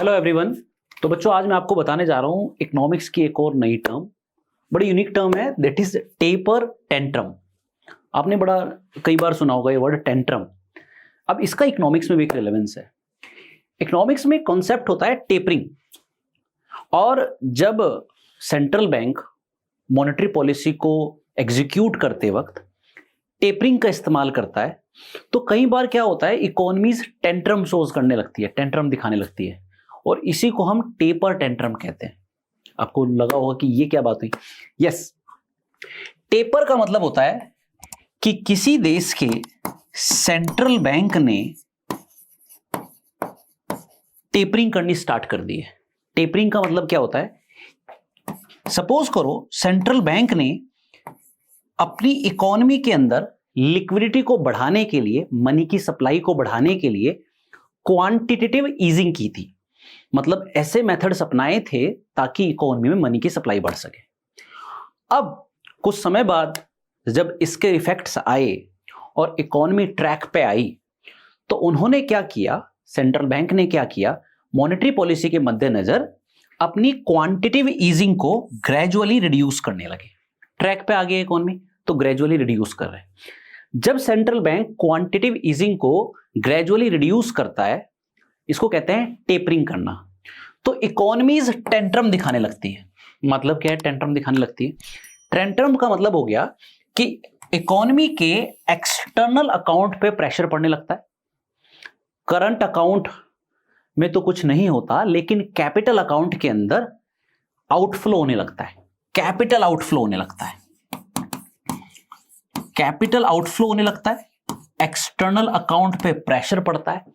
Hello everyone. तो बच्चों आज मैं आपको बताने जा रहा हूं इकोनॉमिक्स की एक और नई टर्म, बड़ी यूनिक टर्म है, दैट इज टेपर टेंट्रम। आपने बड़ा कई बार सुना होगा ये वर्ड टेंट्रम। अब इसका इकोनॉमिक्स में भी एक रिलेवेंस है। इकोनॉमिक्स में कॉन्सेप्ट होता है टेपरिंग, और जब सेंट्रल बैंक मॉनेटरी पॉलिसी को एग्जीक्यूट करते वक्त टेपरिंग का इस्तेमाल करता है तो कई बार क्या होता है, इकोनॉमीज टेंट्रम शोज करने लगती है, टेंट्रम दिखाने लगती है, और इसी को हम टेपर टेंट्रम कहते हैं। आपको लगा होगा कि ये क्या बात हुई। यस, टेपर का मतलब होता है कि किसी देश के सेंट्रल बैंक ने टेपरिंग करनी स्टार्ट कर दी है। टेपरिंग का मतलब क्या होता है, सपोज करो सेंट्रल बैंक ने अपनी इकोनॉमी के अंदर लिक्विडिटी को बढ़ाने के लिए, मनी की सप्लाई को बढ़ाने के लिए क्वांटिटेटिव ईजिंग की थी। मतलब ऐसे मेथड्स अपनाए थे ताकि इकोनॉमी में मनी की सप्लाई बढ़ सके। अब कुछ समय बाद जब इसके इफेक्ट्स आए और इकोनॉमी ट्रैक पे आई तो उन्होंने क्या किया, सेंट्रल बैंक ने क्या किया, मॉनेटरी पॉलिसी के मद्देनजर अपनी क्वांटिटेटिव ईजिंग को ग्रेजुअली रिड्यूस करने लगे। ट्रैक पे आ गई इकोनॉमी तो ग्रेजुअली रिड्यूस कर रहे हैं। जब सेंट्रल बैंक क्वांटिटेटिव ईजिंग को ग्रेजुअली रिड्यूस करता है, इसको कहते हैं टेपरिंग करना, तो इकोनॉमीज टेंट्रम दिखाने लगती है। मतलब क्या है टेंट्रम दिखाने लगती है? टेंट्रम का मतलब हो गया कि इकोनॉमी के एक्सटर्नल अकाउंट पे प्रेशर पड़ने लगता है। करंट अकाउंट में तो कुछ नहीं होता, लेकिन कैपिटल अकाउंट के अंदर आउटफ्लो होने लगता है, कैपिटल आउटफ्लो होने लगता है, कैपिटल आउटफ्लो होने लगता है, एक्सटर्नल अकाउंट पे प्रेशर पड़ता है,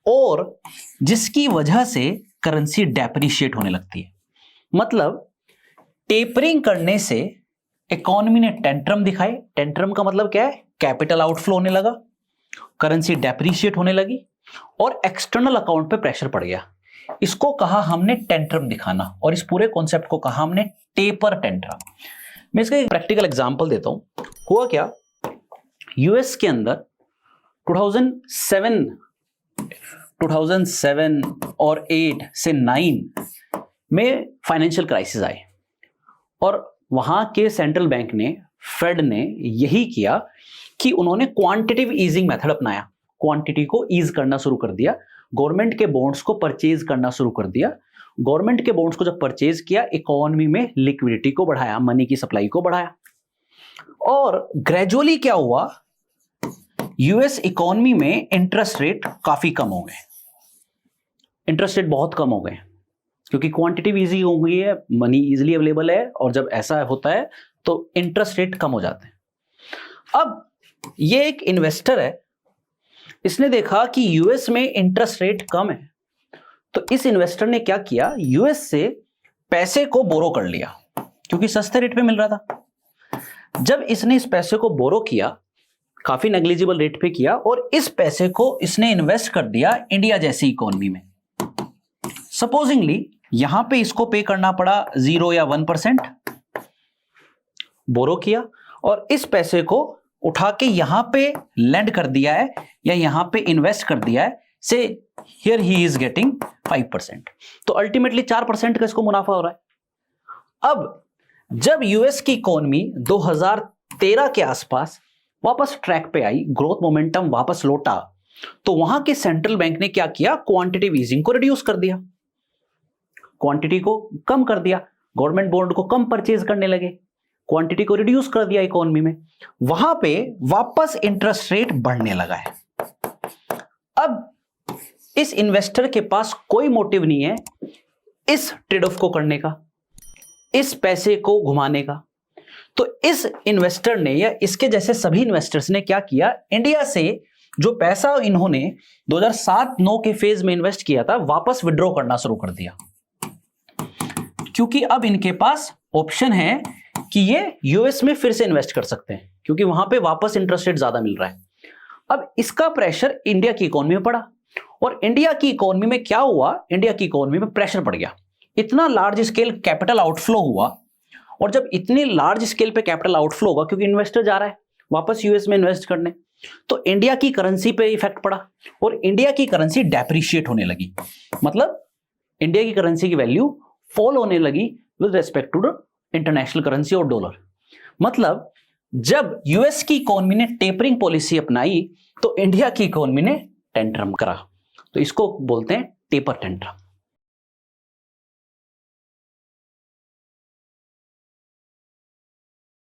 और जिसकी वजह से करेंसी डेप्रिशिएट होने लगती है। मतलब टेपरिंग करने से इकोनॉमी ने टेंट्रम दिखाए। टेंट्रम का मतलब क्या है, कैपिटल आउटफ्लो होने लगा, करेंसी डेप्रिशिएट होने लगी, और एक्सटर्नल अकाउंट पे प्रेशर पड़ गया। इसको कहा हमने टेंट्रम दिखाना, और इस पूरे कॉन्सेप्ट को कहा हमने टेपर टेंट्रम। मैं इसका एक प्रैक्टिकल एग्जांपल देता हूं। हुआ क्या, यूएस के अंदर 2007 और 8 से 9 में फाइनेंशियल क्राइसिस आए, और वहां के सेंट्रल बैंक ने, फेड ने यही किया कि उन्होंने क्वांटिटेटिव ईजिंग मेथड अपनाया। क्वांटिटी को ईज करना शुरू कर दिया, गवर्नमेंट के बॉन्ड्स को परचेज करना शुरू कर दिया। गवर्नमेंट के बॉन्ड्स को जब परचेज किया, इकोनॉमी में लिक्विडिटी को बढ़ाया, मनी की सप्लाई को बढ़ाया, और ग्रेजुअली क्या हुआ, यूएस इकोनॉमी में इंटरेस्ट रेट काफी कम हो गए। इंटरेस्ट रेट बहुत कम हो गए क्योंकि क्वांटिटी इजी हो गई है, मनी इजीली अवेलेबल है, और जब ऐसा होता है तो इंटरेस्ट रेट कम हो जाते हैं। अब ये एक इन्वेस्टर है, इसने देखा कि यूएस में इंटरेस्ट रेट कम है, तो इस इन्वेस्टर ने क्या किया, यूएस से पैसे को बोरो कर लिया क्योंकि सस्ते रेट पे मिल रहा था। जब इसने इस पैसे को बोरो किया, काफी नेग्लिजिबल रेट पे किया, और इस पैसे को इसने इन्वेस्ट कर दिया इंडिया जैसी इकोनॉमी में। सपोजिंगली यहां पे इसको पे करना पड़ा 0 या 1%, बोरो किया, और इस पैसे को उठा के यहां पे लैंड कर दिया है या यहां पे इन्वेस्ट कर दिया है, से हियर ही इज गेटिंग 5%। तो अल्टीमेटली 4% का इसको मुनाफा हो रहा है। अब जब यूएस की इकोनॉमी 2013 के आसपास वापस ट्रैक पे आई, ग्रोथ मोमेंटम वापस लौटा, तो वहां के सेंट्रल बैंक ने क्या किया, क्वांटिटेटिव ईजिंग को रिड्यूस कर दिया, क्वांटिटी को कम कर दिया, गवर्नमेंट बॉन्ड को कम परचेज करने लगे, क्वांटिटी को रिड्यूस कर दिया इकोनॉमी में। वहां पे वापस इंटरेस्ट रेट बढ़ने लगा है। अब इस इन्वेस्टर के पास कोई मोटिव नहीं है इस ट्रेड ऑफ को करने का, इस पैसे को घुमाने का। तो इस इन्वेस्टर ने या इसके जैसे सभी इन्वेस्टर्स ने क्या किया, इंडिया से जो पैसा इन्होंने 2007-9 के फेज में इन्वेस्ट किया था, वापस विड्रॉ करना शुरू कर दिया, क्योंकि अब इनके पास ऑप्शन है कि ये यूएस में फिर से इन्वेस्ट कर सकते हैं, क्योंकि वहां पे वापस इंटरेस्ट रेट ज्यादा मिल रहा है। अब इसका प्रेशर इंडिया की इकोनॉमी में पड़ा, और इंडिया की इकोनॉमी में क्या हुआ, इंडिया की इकोनॉमी में प्रेशर पड़ गया, इतना लार्ज स्केल कैपिटल आउटफ्लो हुआ। और जब इतनी लार्ज स्केल पे कैपिटल आउटफ्लो होगा, क्योंकि इन्वेस्टर जा रहा है वापस यूएस में इन्वेस्ट करने, तो इंडिया की करेंसी पे इफेक्ट पड़ा और इंडिया की करेंसी डेप्रिशिएट होने लगी। मतलब इंडिया की करेंसी की वैल्यू फॉल होने लगी with respect to the international currency और डॉलर। मतलब जब यूएस की इकोनॉमी ने टेपरिंग पॉलिसी अपनाई तो इंडिया की इकोनॉमी ने टेंट्रम करा, तो इसको बोलते हैं टेपर टेंट्रम।